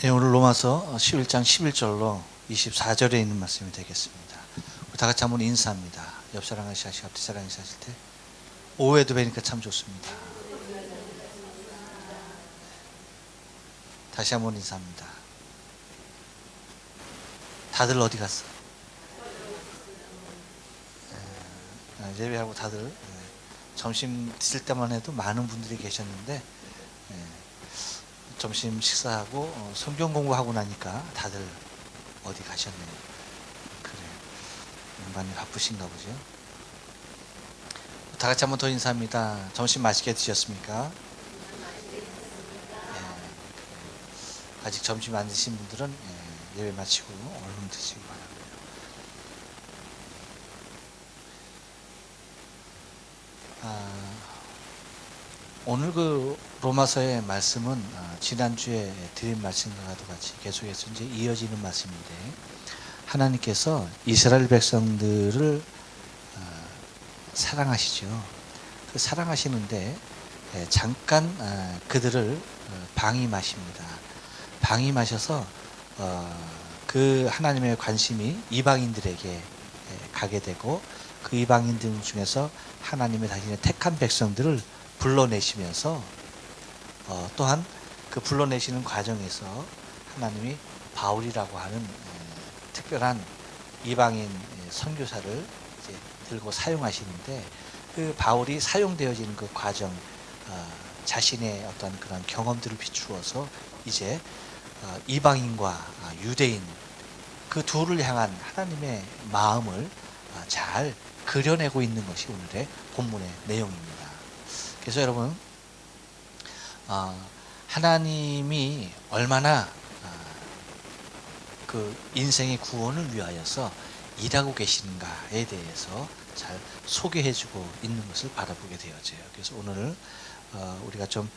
네, 오늘 로마서 11장 11절로 24절에 있는 말씀이 되겠습니다. 우리 다 같이 한번 인사합니다. 옆 사람과 시하시고 앞뒤 사람과 인사하실 때 오후에도 뵈니까 참 좋습니다. 다시 한번 인사합니다. 다들 어디 갔어? 예배하고 다들 점심 드실 때만 해도 많은 분들이 계셨는데 점심 식사하고 성경 공부하고 나니까 다들 어디 가셨네요. 그래요. 많이 바쁘신가 보죠. 다 같이 한번 더 인사합니다. 점심 맛있게 드셨습니까? 아직 점심 안 드신 분들은 예배 마치고 얼른 드시기 바랍니다. 오늘 그 로마서의 말씀은 지난주에 드린 말씀과도 같이 계속해서 이제 이어지는 말씀인데, 하나님께서 이스라엘 백성들을 사랑하시죠. 그 사랑하시는데 잠깐 그들을 방임하십니다. 방임하셔서 그 하나님의 관심이 이방인들에게 가게 되고, 그 이방인들 중에서 하나님의 자신의 택한 백성들을 불러내시면서 또한 그 불러내시는 과정에서 하나님이 바울이라고 하는 특별한 이방인 선교사를 이제 들고 사용하시는데, 그 바울이 사용되어지는 그 과정, 자신의 어떤 그런 경험들을 비추어서 이제 이방인과 유대인 그 둘을 향한 하나님의 마음을 잘 그려내고 있는 것이 오늘의 본문의 내용입니다. 그래서 여러분, 하나님이 얼마나 그 인생의 구원을 위하여서 일하고 계시는가에 대해서 잘 소개해주고 있는 것을 바라보게 되어져요. 그래서 오늘 우리가 좀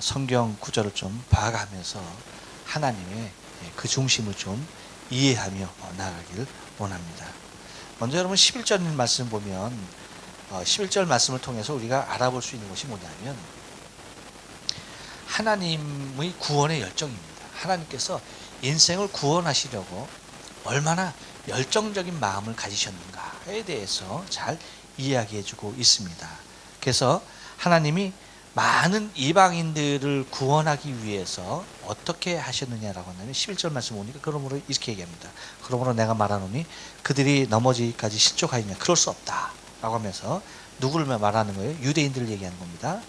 성경 구절을 좀 봐가면서 하나님의 그 중심을 좀 이해하며 나아가기를 원합니다. 먼저 여러분 11절 말씀 보면 11절 말씀을 통해서 우리가 알아볼 수 있는 것이 뭐냐면, 하나님의 구원의 열정입니다. 하나님께서 인생을 구원하시려고 얼마나 열정적인 마음을 가지셨는가에 대해서 잘 이야기해주고 있습니다. 그래서 하나님이 많은 이방인들을 구원하기 위해서 어떻게 하셨느냐라고 하면 11절 말씀 보니까 그러므로 이렇게 얘기합니다. 그러므로 내가 말하노니 그들이 넘어지기까지 실족하였냐? 그럴 수 없다 라고 하면서 누구를 말하는 거예요? 유대인들을 얘기하는 겁니다.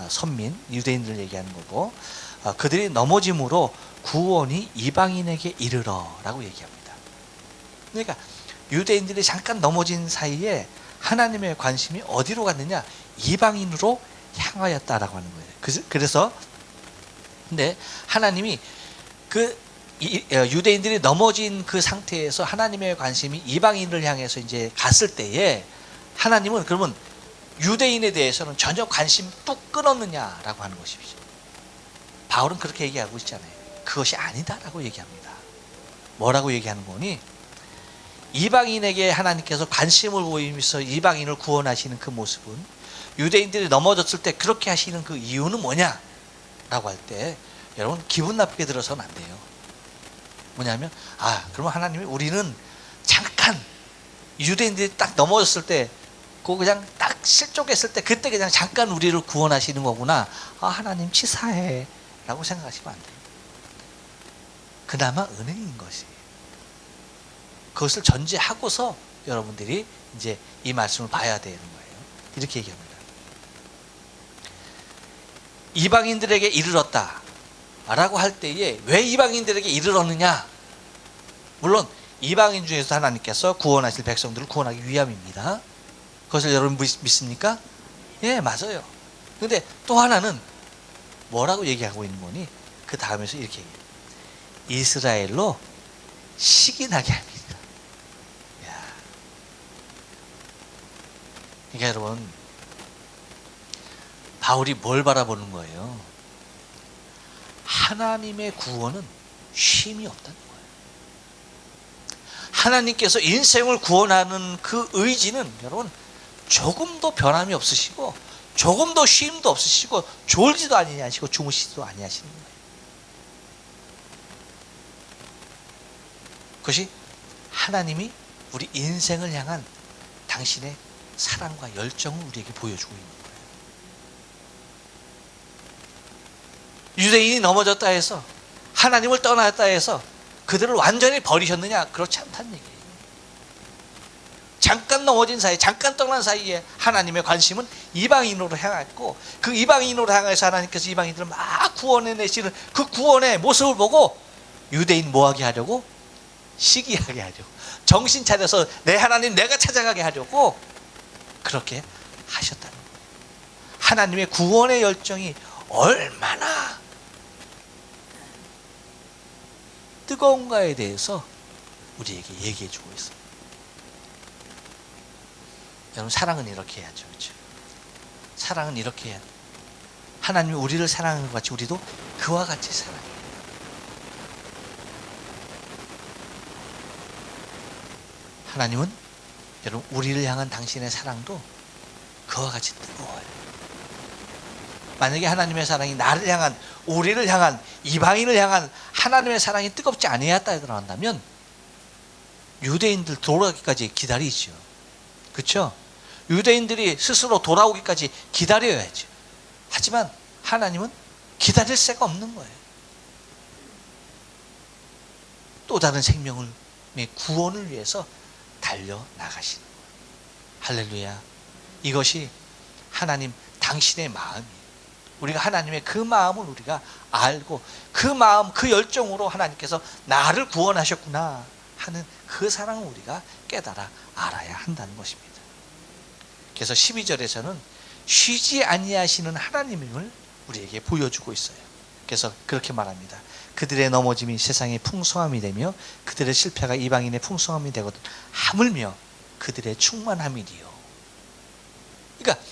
선민, 유대인들을 얘기하는 거고, 그들이 넘어짐으로 구원이 이방인에게 이르러 라고 얘기합니다. 그러니까 유대인들이 잠깐 넘어진 사이에 하나님의 관심이 어디로 갔느냐? 이방인으로 향하였다라고 하는 거예요. 그래서 근데 하나님이 그 유대인들이 넘어진 그 상태에서 하나님의 관심이 이방인을 향해서 이제 갔을 때에 하나님은 그러면 유대인에 대해서는 전혀 관심 뚝 끊었느냐라고 하는 것이죠. 바울은 그렇게 얘기하고 있잖아요. 그것이 아니다라고 얘기합니다. 뭐라고 얘기하는 거니? 이방인에게 하나님께서 관심을 보이면서 이방인을 구원하시는 그 모습은 유대인들이 넘어졌을 때 그렇게 하시는 그 이유는 뭐냐? 라고 할 때 여러분 기분 나쁘게 들어서는 안 돼요. 뭐냐면 그러면 하나님이 우리는 잠깐 유대인들이 딱 넘어졌을 때 그냥 딱 실족했을 때 그때 그냥 잠깐 우리를 구원하시는 거구나. 하나님 치사해 라고 생각하시면 안 돼요. 그나마 은혜인 것이. 그것을 전제하고서 여러분들이 이제 이 말씀을 봐야 되는 거예요. 이렇게 얘기합니다. 이방인들에게 이르렀다 라고 할 때에 왜 이방인들에게 이르렀느냐? 물론 이방인 중에서 하나님께서 구원하실 백성들을 구원하기 위함입니다. 그것을 여러분 믿습니까? 예, 맞아요. 근데 또 하나는 뭐라고 얘기하고 있는 거니? 그 다음에서 이렇게 얘기해요. 이스라엘로 식인하게 합니다. 그러니까 여러분, 바울이 뭘 바라보는 거예요? 하나님의 구원은 쉼이 없다는 거예요. 하나님께서 인생을 구원하는 그 의지는 여러분 조금도 변함이 없으시고, 조금도 쉼도 없으시고, 졸지도 아니하시고 주무시지도 아니하시는 거예요. 그것이 하나님이 우리 인생을 향한 당신의 사랑과 열정을 우리에게 보여주고 있는 거예요. 유대인이 넘어졌다 해서, 하나님을 떠났다 해서 그들을 완전히 버리셨느냐? 그렇지 않다는 얘기예요. 잠깐 넘어진 사이, 잠깐 떠난 사이에 하나님의 관심은 이방인으로 향했고, 그 이방인으로 향해서 하나님께서 이방인들을 막 구원해내시는 그 구원의 모습을 보고 유대인 뭐하게 하려고? 시기하게 하려고, 정신 차려서 내 하나님 내가 찾아가게 하려고 그렇게 하셨다는 거예요. 하나님의 구원의 열정이 얼마나 뜨거운가에 대해서 우리에게 얘기해 주고 있어요. 여러분, 사랑은 이렇게 해야죠. 그렇죠? 사랑은 이렇게 해야 돼요. 하나님이 우리를 사랑하는 것 같이 우리도 그와 같이 사랑해요. 하나님은 여러분, 우리를 향한 당신의 사랑도 그와 같이 뜨거워요. 만약에 하나님의 사랑이 나를 향한, 우리를 향한, 이방인을 향한 하나님의 사랑이 뜨겁지 아니었다 한다면 유대인들 돌아오기까지 기다리죠. 그렇죠? 유대인들이 스스로 돌아오기까지 기다려야죠. 하지만 하나님은 기다릴 새가 없는 거예요. 또 다른 생명의 구원을 위해서 달려나가시는 거예요. 할렐루야. 이것이 하나님 당신의 마음이에요. 우리가 하나님의 그 마음을 우리가 알고, 그 마음, 그 열정으로 하나님께서 나를 구원하셨구나 하는 그 사랑을 우리가 깨달아 알아야 한다는 것입니다. 그래서 12절에서는 쉬지 아니하시는 하나님을 우리에게 보여주고 있어요. 그래서 그렇게 말합니다. 그들의 넘어짐이 세상의 풍성함이 되며 그들의 실패가 이방인의 풍성함이 되거든 하물며 그들의 충만함이니요. 그러니까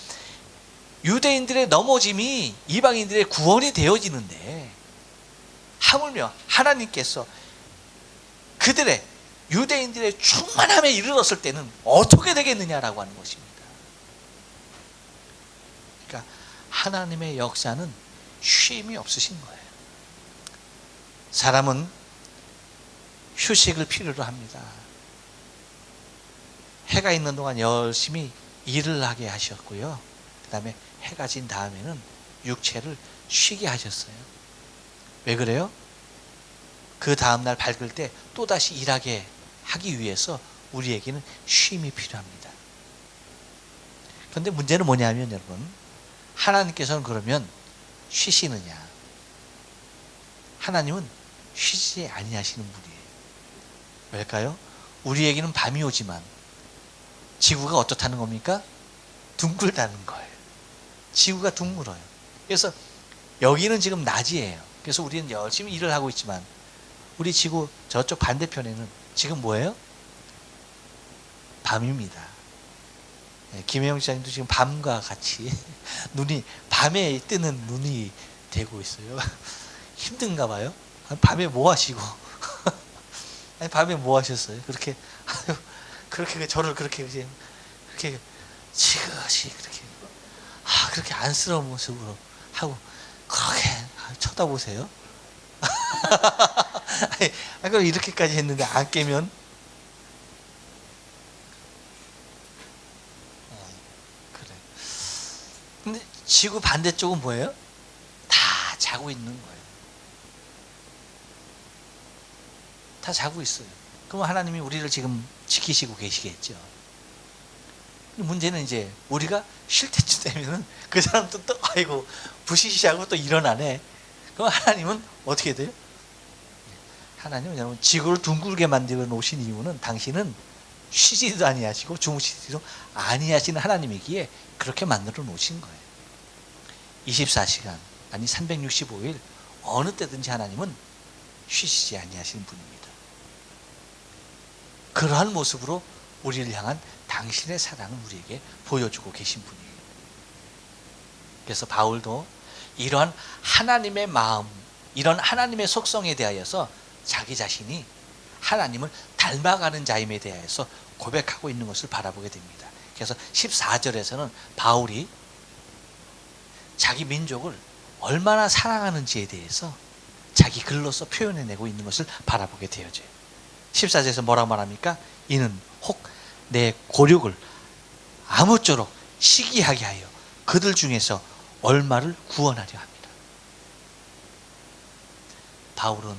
유대인들의 넘어짐이 이방인들의 구원이 되어지는데, 하물며 하나님께서 그들의, 유대인들의 충만함에 이르렀을 때는 어떻게 되겠느냐라고 하는 것입니다. 그러니까 하나님의 역사는 쉼이 없으신 거예요. 사람은 휴식을 필요로 합니다. 해가 있는 동안 열심히 일을 하게 하셨고요. 그 다음에 해가 진 다음에는 육체를 쉬게 하셨어요. 왜 그래요? 그 다음날 밝을 때 또다시 일하게 하기 위해서 우리에게는 쉼이 필요합니다. 그런데 문제는 뭐냐면 여러분, 하나님께서는 그러면 쉬시느냐? 하나님은 쉬지 아니하시는 분이에요. 왜일까요? 우리에게는 밤이 오지만 지구가 어떻다는 겁니까? 둥글다는 거예요. 지구가 둥글어요. 그래서 여기는 지금 낮이에요. 그래서 우리는 열심히 일을 하고 있지만 우리 지구 저쪽 반대편에는 지금 뭐예요? 밤입니다. 김혜영 시장님도 지금 밤과 같이 눈이, 밤에 뜨는 눈이 되고 있어요. 힘든가 봐요. 밤에 뭐 하시고? 아니, 밤에 뭐 하셨어요? 그렇게, 그렇게 저를 그렇게 지그시 그렇게 안쓰러운 모습으로 하고 그렇게 쳐다보세요. 그럼 이렇게까지 했는데 안 깨면 그래. 근데 지구 반대쪽은 뭐예요? 다 자고 있는 거예요. 다 자고 있어요. 그럼 하나님이 우리를 지금 지키시고 계시겠죠. 문제는 이제 우리가 쉴 때쯤 되면은 그 사람도 또 아이고 부시시하고 또 일어나네. 그럼 하나님은 어떻게 돼요? 하나님은 여러분 지구를 둥글게 만들어 놓으신 이유는 당신은 쉬지도 아니하시고 주무시지도 아니하시는 하나님이기에 그렇게 만들어 놓으신 거예요. 24시간 아니 365일 어느 때든지 하나님은 쉬시지 아니하시는 분입니다. 그러한 모습으로 우리를 향한 당신의 사랑을 우리에게 보여주고 계신 분이에요. 그래서 바울도 이러한 하나님의 마음, 이런 하나님의 속성에 대하여서 자기 자신이 하나님을 닮아가는 자임에 대하여서 고백하고 있는 것을 바라보게 됩니다. 그래서 14절에서는 바울이 자기 민족을 얼마나 사랑하는지에 대해서 자기 글로서 표현해내고 있는 것을 바라보게 되어져요. 14절에서 뭐라고 말합니까? 이는 혹 내 고륙을 아무쪼록 시기하게 하여 그들 중에서 얼마를 구원하려 합니다. 바울은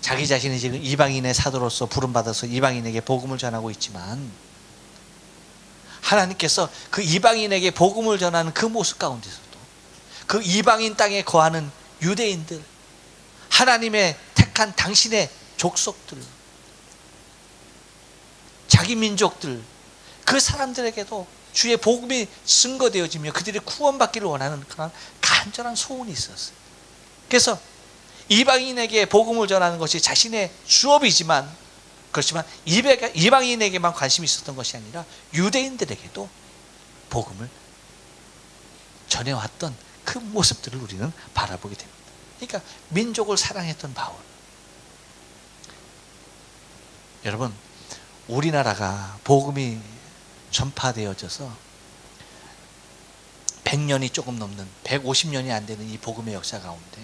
자기 자신이 지금 이방인의 사도로서 부름받아서 이방인에게 복음을 전하고 있지만 하나님께서 그 이방인에게 복음을 전하는 그 모습 가운데서도 그 이방인 땅에 거하는 유대인들, 하나님의 택한 당신의 족속들, 자기 민족들, 그 사람들에게도 주의 복음이 증거되어지며 그들이 구원받기를 원하는 그런 간절한 소원이 있었어요. 그래서 이방인에게 복음을 전하는 것이 자신의 수업이지만, 그렇지만 이방인에게만 관심이 있었던 것이 아니라 유대인들에게도 복음을 전해왔던 그 모습들을 우리는 바라보게 됩니다. 그러니까 민족을 사랑했던 바울. 여러분, 우리나라가 복음이 전파되어져서 100년이 조금 넘는 150년이 안 되는 이 복음의 역사 가운데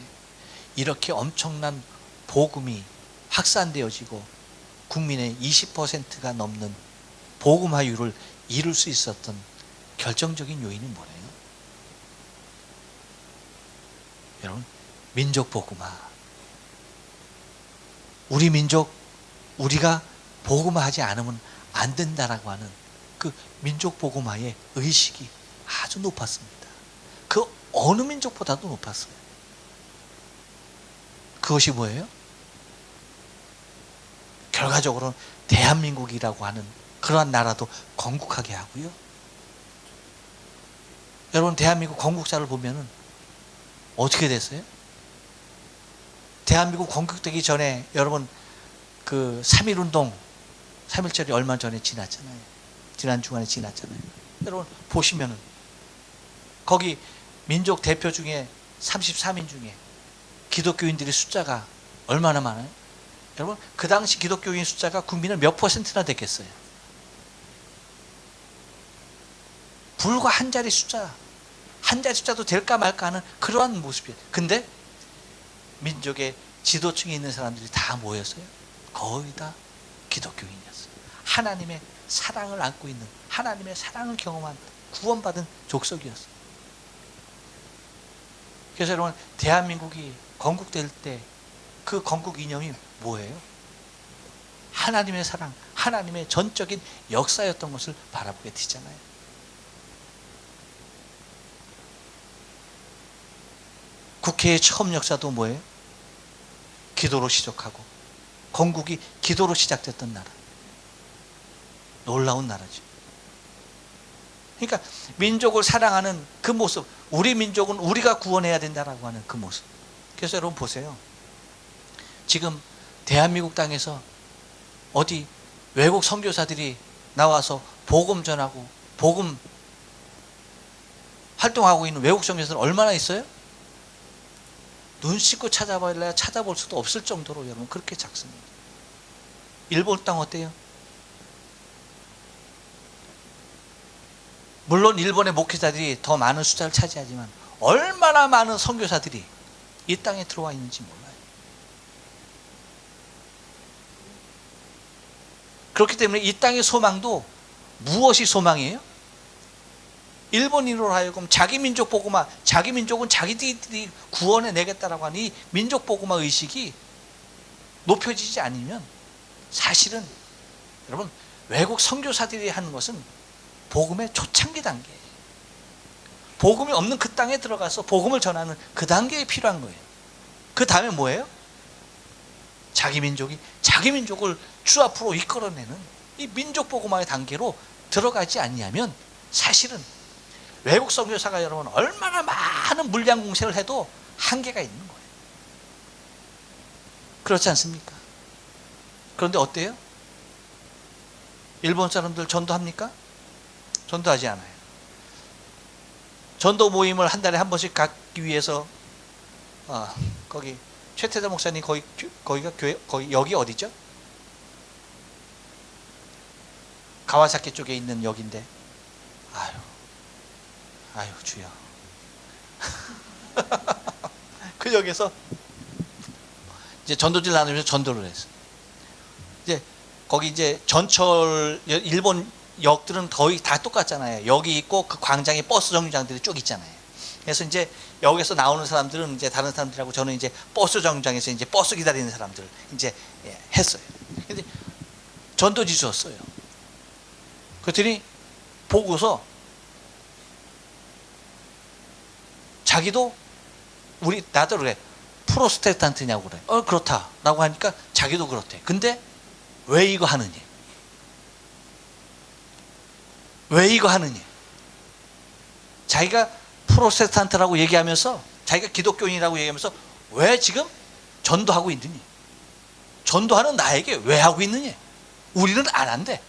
이렇게 엄청난 복음이 확산되어지고 국민의 20%가 넘는 복음화율을 이룰 수 있었던 결정적인 요인은 뭐예요? 여러분, 민족 복음화. 우리 민족, 우리가 복음화하지 않으면 안 된다라고 하는 그 민족 복음화의 의식이 아주 높았습니다. 그 어느 민족보다도 높았어요. 그것이 뭐예요? 결과적으로는 대한민국이라고 하는 그러한 나라도 건국하게 하고요. 여러분, 대한민국 건국사를 보면은 어떻게 됐어요? 대한민국 건국되기 전에 여러분 그 3.1운동 3.1절이 얼마 전에 지났잖아요. 지난 주간에 지났잖아요. 여러분 보시면은 거기 민족 대표 중에 33인 중에 기독교인들의 숫자가 얼마나 많아요? 여러분 그 당시 기독교인 숫자가 국민의 몇 퍼센트나 됐겠어요? 불과 한 자리 숫자, 한 자리 숫자도 될까 말까 하는 그러한 모습이에요. 근데 민족의 지도층에 있는 사람들이 다 모였어요. 거의 다 기독교인이었어요. 하나님의 사랑을 안고 있는, 하나님의 사랑을 경험한 구원받은 족속이었어요. 그래서 여러분 대한민국이 건국될 때 그 건국 이념이 뭐예요? 하나님의 사랑, 하나님의 전적인 역사였던 것을 바라보게 되잖아요. 국회의 처음 역사도 뭐예요? 기도로 시작하고 건국이 기도로 시작됐던 나라. 놀라운 나라죠. 그러니까 민족을 사랑하는 그 모습, 우리 민족은 우리가 구원해야 된다라고 하는 그 모습. 그래서 여러분 보세요. 지금 대한민국 땅에서 어디 외국 선교사들이 나와서 복음 전하고 복음 활동하고 있는 외국 선교사들 얼마나 있어요? 눈 씻고 찾아봐야 찾아볼 수도 없을 정도로 여러분 그렇게 작습니다. 일본 땅 어때요? 물론 일본의 목회자들이 더 많은 숫자를 차지하지만 얼마나 많은 선교사들이 이 땅에 들어와 있는지 몰라요. 그렇기 때문에 이 땅의 소망도 무엇이 소망이에요? 일본인으로 하여금 자기 민족 복음화, 자기 민족은 자기들이 구원해 내겠다라고 하는 이 민족 복음화 의식이 높여지지 않으면 사실은 여러분 외국 선교사들이 하는 것은 복음의 초창기 단계예요. 복음이 없는 그 땅에 들어가서 복음을 전하는 그 단계에 필요한 거예요. 그 다음에 뭐예요? 자기 민족이 자기 민족을 주 앞으로 이끌어내는 이 민족 복음화의 단계로 들어가지 않냐면 사실은 외국 선교사가 여러분 얼마나 많은 물량 공세를 해도 한계가 있는 거예요. 그렇지 않습니까? 그런데 어때요? 일본 사람들 전도합니까? 전도하지 않아요. 전도 모임을 한 달에 한 번씩 갖기 위해서 거기 최태자 목사님 거기가 교회 거기 여기 어디죠? 가와사키 쪽에 있는 역인데 아유 주여 그 역에서 이제 전도지를 나누면서 전도를 했어요. 이제 거기 이제 전철 일본 역들은 거의 다 똑같잖아요. 여기 있고 그 광장에 버스 정류장들이 쭉 있잖아요. 그래서 이제 여기서 나오는 사람들은 이제 다른 사람들하고 저는 이제 버스 정류장에서 이제 버스 기다리는 사람들 이제 했어요. 근데 전도지 줬어요. 그랬더니 보고서 자기도 나도 그래. 프로스테탄트냐고 그래. 그렇다라고 하니까 자기도 그렇대. 근데 왜 이거 하느니? 왜 이거 하느니? 자기가 프로테스탄트라고 얘기하면서 자기가 기독교인이라고 얘기하면서 왜 지금 전도하고 있느니? 전도하는 나에게 왜 하고 있느니? 우리는 안 한대.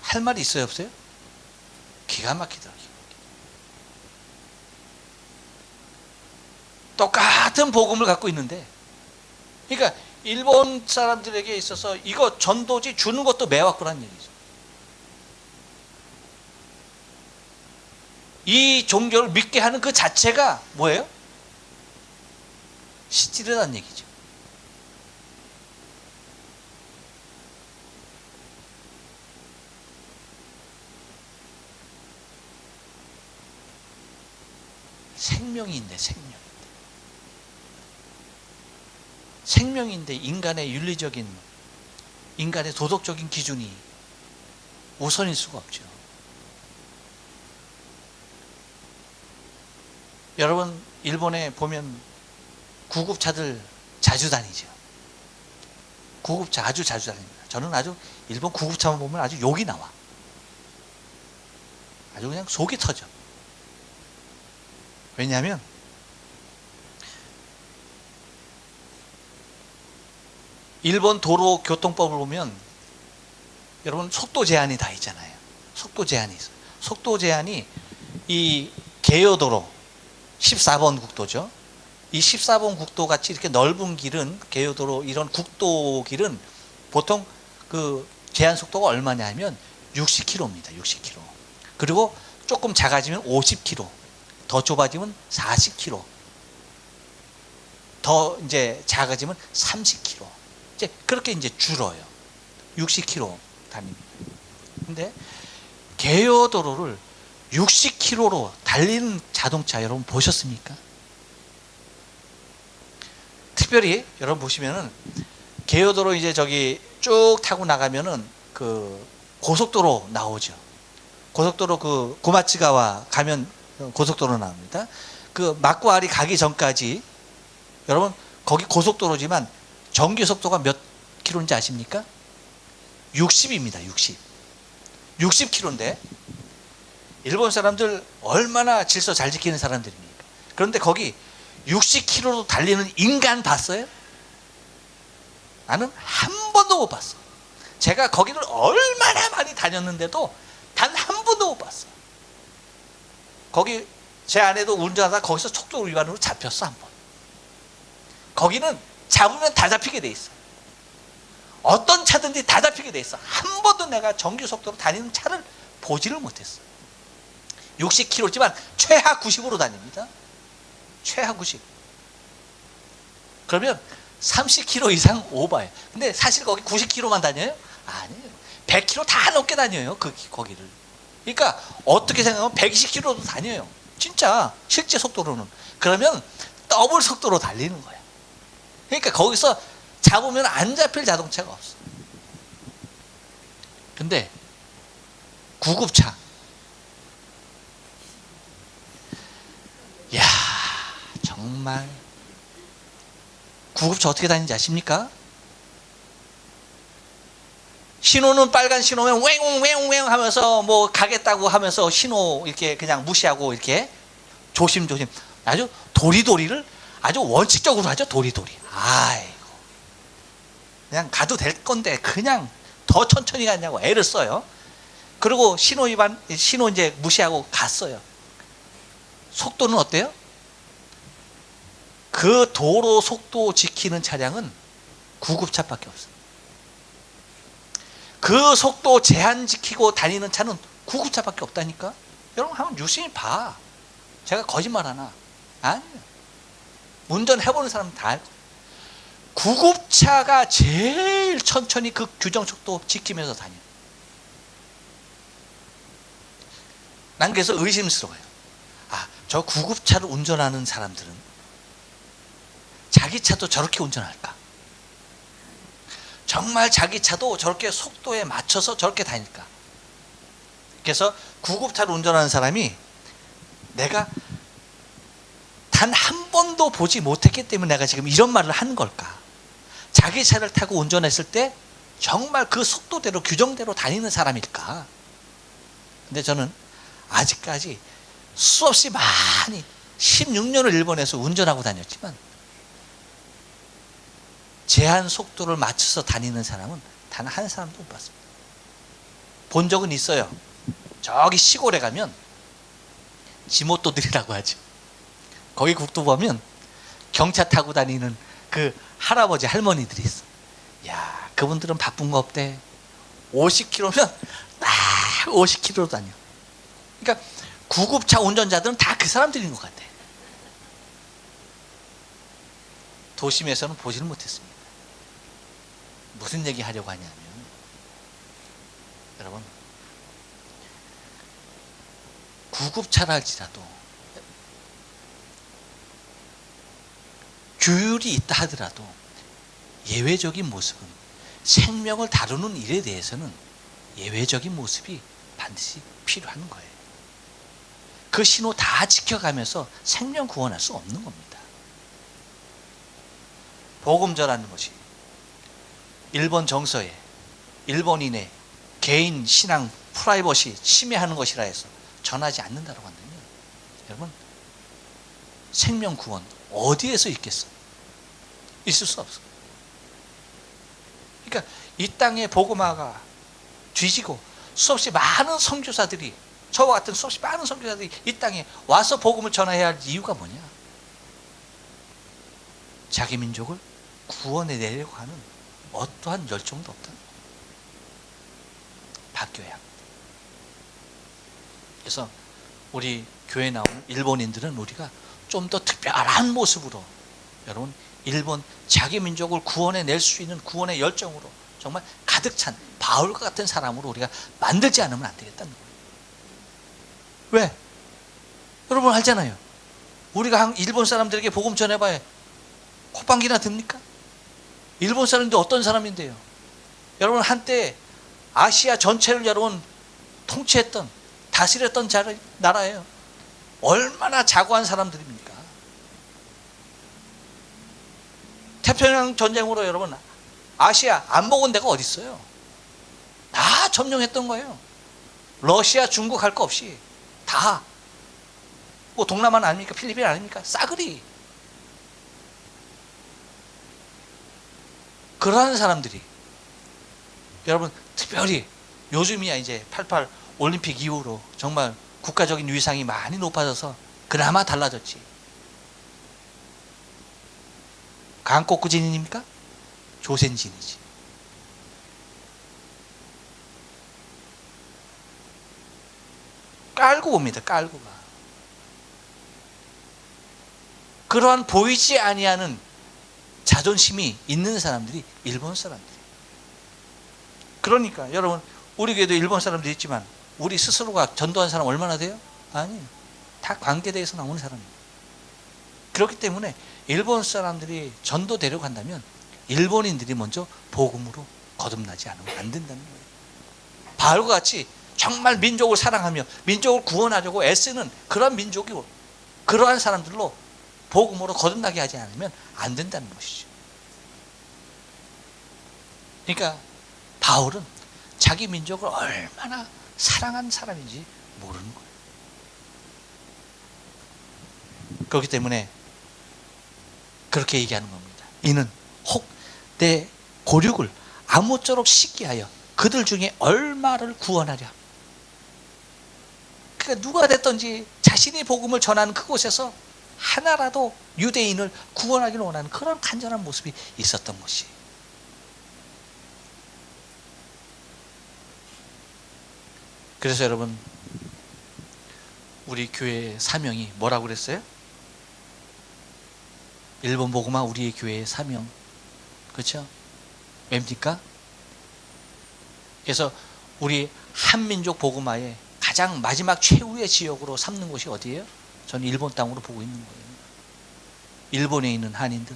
할 말이 있어요, 없어요? 기가 막히더라고요. 똑같은 복음을 갖고 있는데, 그러니까 일본 사람들에게 있어서 이거 전도지 주는 것도 매화꾸란 얘기죠. 이 종교를 믿게 하는 그 자체가 뭐예요? 시찌르다는 얘기죠. 생명인데 생명인데 인간의 윤리적인, 인간의 도덕적인 기준이 우선일 수가 없죠. 여러분 일본에 보면 구급차들 자주 다니죠. 구급차 아주 자주 다닙니다. 저는 아주 일본 구급차만 보면 아주 욕이 나와. 아주 그냥 속이 터져. 왜냐하면 일본 도로교통법을 보면 여러분 속도 제한이 다 있잖아요. 속도 제한이 있어요. 속도 제한이 이 개요도로 14번 국도죠. 이 14번 국도 같이 이렇게 넓은 길은, 개요도로 이런 국도 길은 보통 그 제한 속도가 얼마냐 하면 60km입니다. 60km. 그리고 조금 작아지면 50km, 더 좁아지면 40km, 더 이제 작아지면 30km. 이제 그렇게 이제 줄어요. 60km 다닙니다. 근데 개요도로를 60km로 달리는 자동차 여러분 보셨습니까? 특별히 여러분 보시면은 개요도로 이제 저기 쭉 타고 나가면은 그 고속도로 나오죠. 고속도로 그 구마츠가와 가면 고속도로 나옵니다. 그 마쿠아리 가기 전까지 여러분 거기 고속도로지만 정규 속도가 몇 킬로인지 아십니까? 60입니다. 60. 60km인데 일본 사람들 얼마나 질서 잘 지키는 사람들입니까? 그런데 거기 60km로 달리는 인간 봤어요? 나는 한 번도 못 봤어. 제가 거기를 얼마나 많이 다녔는데도 단 한 번도 못 봤어. 거기 제 아내도 운전하다 거기서 속도 위반으로 잡혔어, 한 번. 거기는 잡으면 다 잡히게 돼 있어. 어떤 차든지 다 잡히게 돼 있어. 한 번도 내가 정규 속도로 다니는 차를 보지를 못했어. 60km지만 최하 90으로 다닙니다. 최하 90. 그러면 30km 이상 오버예요. 근데 사실 거기 90km만 다녀요? 아니에요. 100km 다 넘게 다녀요. 거기를. 그러니까 어떻게 생각하면 120km도 다녀요. 진짜 실제 속도로는. 그러면 더블 속도로 달리는 거야. 그러니까 거기서 잡으면 안 잡힐 자동차가 없어. 근데 구급차, 야 정말 구급차 어떻게 다니는지 아십니까? 신호는 빨간 신호면 왱왱왱 하면서 뭐 가겠다고 하면서 신호 이렇게 그냥 무시하고 이렇게 조심조심 아주 도리도리를 아주 원칙적으로 하죠. 도리도리. 아이고 그냥 가도 될 건데 그냥 더 천천히 가냐고 애를 써요. 그리고 신호 위반, 신호 이제 무시하고 갔어요. 속도는 어때요? 그 도로 속도 지키는 차량은 구급차밖에 없어요. 그 속도 제한 지키고 다니는 차는 구급차밖에 없다니까. 여러분 한번 유심히 봐. 제가 거짓말 하나? 아니에요. 운전해보는 사람은 다 알고. 구급차가 제일 천천히 그 규정 속도 지키면서 다녀. 난 그래서 의심스러워요. 저 구급차를 운전하는 사람들은 자기 차도 저렇게 운전할까? 정말 자기 차도 저렇게 속도에 맞춰서 저렇게 다닐까? 그래서 구급차를 운전하는 사람이 내가 단 한 번도 보지 못했기 때문에 내가 지금 이런 말을 하는 걸까? 자기 차를 타고 운전했을 때 정말 그 속도대로 규정대로 다니는 사람일까? 근데 저는 아직까지 수없이 많이 16년을 일본에서 운전하고 다녔지만 제한 속도를 맞춰서 다니는 사람은 단 한 사람도 못 봤습니다. 본 적은 있어요. 저기 시골에 가면 지모토들이라고 하죠. 거기 국도 보면 경차 타고 다니는 그 할아버지 할머니들이 있어. 야, 그분들은 바쁜 거 없대. 50km면 딱 50km 다녀. 그러니까 구급차 운전자들은 다 그 사람들인 것 같아. 도심에서는 보지를 못했습니다. 무슨 얘기 하려고 하냐면, 여러분, 구급차라 할지라도 규율이 있다 하더라도 예외적인 모습은, 생명을 다루는 일에 대해서는 예외적인 모습이 반드시 필요한 거예요. 그 신호 다 지켜가면서 생명 구원할 수 없는 겁니다. 복음 전하는 것이 일본 정서에 일본인의 개인 신앙 프라이버시 침해하는 것이라 해서 전하지 않는다고 한다면, 여러분, 생명 구원 어디에서 있겠어? 있을 수 없어. 그러니까 이 땅에 복음화가 뒤지고 수없이 많은 선교사들이, 저와 같은 수없이 많은 선교사들이 이 땅에 와서 복음을 전해야 할 이유가 뭐냐? 자기 민족을 구원해 내려고 하는 어떠한 열정도 없다. 바뀌어야 합니다. 그래서 우리 교회에 나오는 일본인들은 우리가 좀 더 특별한 모습으로, 여러분, 일본 자기 민족을 구원해 낼 수 있는 구원의 열정으로 정말 가득 찬 바울과 같은 사람으로 우리가 만들지 않으면 안 되겠다는 거예요. 왜? 여러분 알잖아요. 우리가 일본 사람들에게 복음 전해봐야 콧방귀나 듭니까? 일본 사람인데 어떤 사람인데요? 여러분, 한때 아시아 전체를 여러분 통치했던, 다스렸던 나라예요. 얼마나 자고한 사람들입니까? 태평양 전쟁으로 여러분 아시아 안 먹은 데가 어디 있어요? 다 점령했던 거예요. 러시아, 중국 할 거 없이 다. 뭐 동남아는 아닙니까? 필리핀 아닙니까? 싸그리. 그러한 사람들이, 여러분, 특별히 요즘이야 이제 88 올림픽 이후로 정말 국가적인 위상이 많이 높아져서 그나마 달라졌지. 강꼬꾸진입니까? 조센진이지. 깔고 옵니다. 깔고 가. 그러한 보이지 아니하는 자존심이 있는 사람들이 일본 사람들이. 그러니까 여러분, 우리 교회도 일본 사람들이 있지만 우리 스스로가 전도한 사람 얼마나 돼요? 아니에요. 다 관계대에서 나오는 사람이에요. 그렇기 때문에 일본 사람들이 전도되려고 한다면 일본인들이 먼저 복음으로 거듭나지 않으면 안 된다는 거예요. 바울과 같이 정말 민족을 사랑하며 민족을 구원하려고 애쓰는 그런 민족이고 그러한 사람들로 복음으로 거듭나게 하지 않으면 안 된다는 것이죠. 그러니까 바울은 자기 민족을 얼마나 사랑한 사람인지 모르는 거예요. 그렇기 때문에 그렇게 얘기하는 겁니다. 이는 혹 내 고륙을 아무쪼록 씻게 하여 그들 중에 얼마를 구원하랴. 그러니까 누가 됐든지 자신이 복음을 전하는 그곳에서 하나라도 유대인을 구원하기를 원하는 그런 간절한 모습이 있었던 것이. 그래서 여러분, 우리 교회의 사명이 뭐라고 그랬어요? 일본 복음화 우리의 교회의 사명, 그렇죠? 왜입니까? 그래서 우리 한민족 복음화의 가장 마지막 최후의 지역으로 삼는 곳이 어디예요? 저는 일본 땅으로 보고 있는 거예요. 일본에 있는 한인들.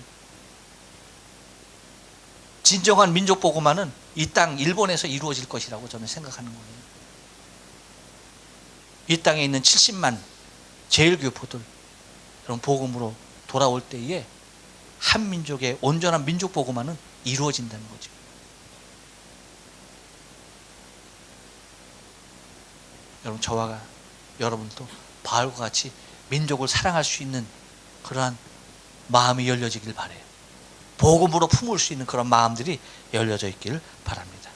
진정한 민족 복음화는 이 땅 일본에서 이루어질 것이라고 저는 생각하는 거예요. 이 땅에 있는 70만 제일교포들 그런 복음으로 돌아올 때에 한민족의 온전한 민족 복음화는 이루어진다는 거죠. 여러분, 저와 여러분도 바울과 같이 민족을 사랑할 수 있는 그러한 마음이 열려지길 바라요. 복음으로 품을 수 있는 그런 마음들이 열려져 있길 바랍니다.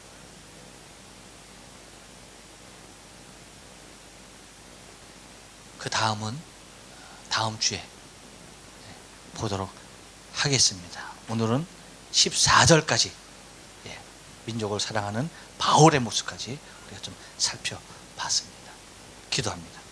그 다음은 다음 주에 보도록 하겠습니다. 오늘은 14절까지 민족을 사랑하는 바울의 모습까지 우리가 좀 살펴봤습니다. 기도합니다.